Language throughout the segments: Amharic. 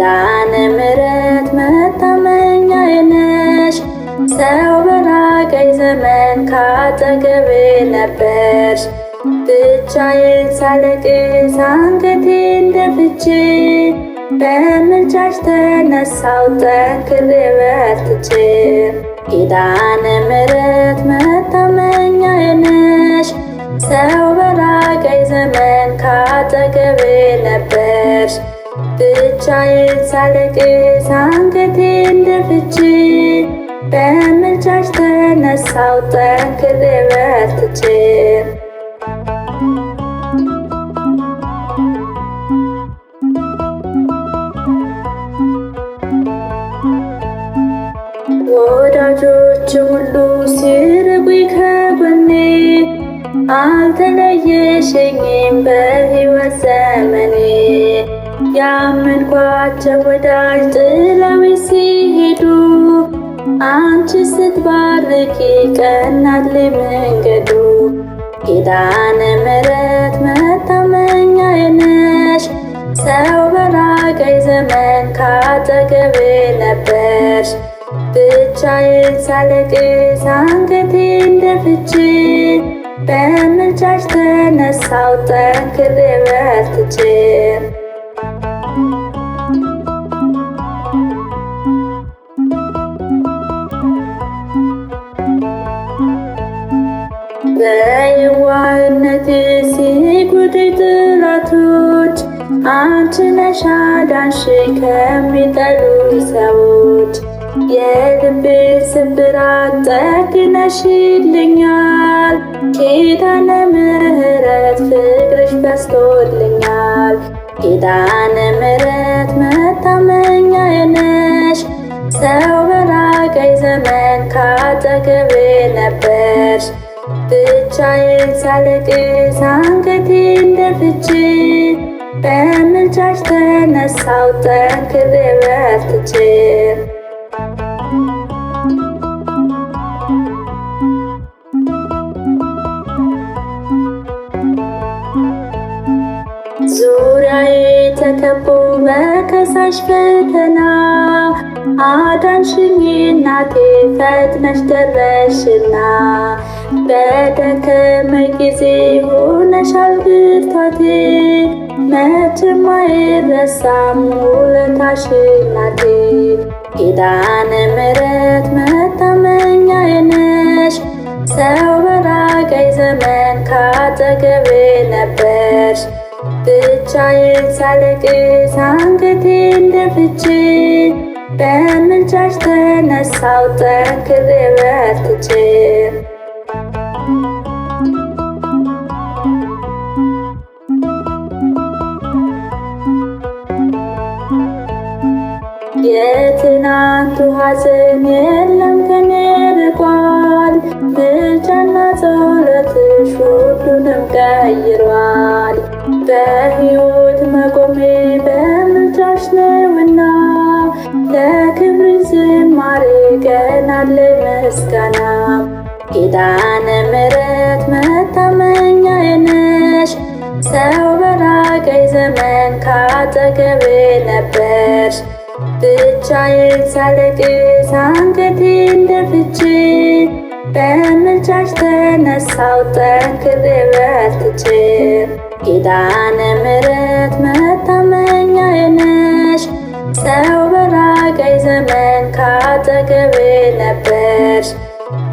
ኪዳነ ምሕረት መታመኛዬ ነሽ። ሰው በራቀኝ ዘመን ካጠገቤ ነበርሽ። ብቻዬን ሳለቅስ አንገቴን ደፍቼ በምልጃሽ ተነሳው ጠንክሬ በርትቼ። ኪዳነ ምሕረት መታመኛዬ ነሽ። ሰው በራቀኝ ዘመን ካጠገቤ ነበርሽ። ብቻዬን ሳለቅስ አንገቴን ደፍቼ በምልጃሽ ተነሳው ጠንክሬ በርትቼ። ወዳጆች ሁሉ ሲርቁኝ ከጎኔ አልተለየሽኝም በሕይወት ዘመኔ። ያመንኳቸው ወዳጅ ጥለውኝ ሲሄዱ አንቺ ስትባርኪ ቀናልኝ መንገዱ። ኪዳነ ምሕረት መታመኛዬ ነሽ። ሰው በራቀኝ ዘመን ካጠገቤ ነበርሽ። ብቻዬን ሳለቅስ አንገቴን ደፍቼ በምልጃሽ ተነሳው ጠንክሬ በርትቼ። በየዋህነቴ ሲጎዱኝ ጠላቶች አንቺ ነሽ አዳንሽኝ ከሚጠሉኝ ሰዎች። የልቤ ስብራት ጠግነሽልኛል። ኪዳነ ምሕረት ፍቅርሽ በዝቶልኛል። ኪዳነ ምሕረት መታመኛዬ ነሽ። ሰው በራቀኝ ዘመን ካጠገቤ ነበርሽ። ብቻዬን ሳለቅስ አንገቴን ደፍቼ በምልጃሽ ተነሳው ጠንክሬ በርትቼ። ዙሪያዬ ተከቦ በከሳሽ ፈተና አዳንሽኝ እናቴ ፈጥነሽ ደረሽና። በደከመኝ ጊዜ ሆነሻል ብርታቴ መቼም አይረሳም ውለታሽ እናቴ። ኪዳነ ምሕረት መታመኛዬ ነሽ። ሰው በራቀኝ ዘመን ካጠገቤ ነበርሽ። ብቻዬን ሳለቅስ አንገቴን ደፍቼ በምልጃሽ ተነሳው ጠንክሬ በርትቼ። የትናንቱ ሐዘን የለም ከኔ ርቋል። ምልጃና ጸሎትሽ ሁሉንም ቀይሯል። በሕይወት መቆሜ በምልጃሽ ነውና ለክብርሽ ዝማሬ ቀናለኝ ምስጋና። ኪዳነ ምሕረት መታመኛዬ ነሽ። ሰው በራቀኝ ዘመን ካጠገቤ ነበርሽ። ብቻዬን ሳለቅስ አንገቴን ደፍቼ በምልጃሽ ተነሳው ጠንክሬ በርትቼ። ኪዳነ ምሕረት መታመኛዬ ነሽ። ሰው በራቀኝ ዘመን ካጠገቤ ነበርሽ።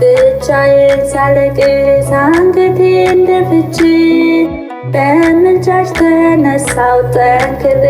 ብቻዬን ሳለቅስ አንገቴን ደፍቼ በምልጃሽ ተነሳው ጠንክሬ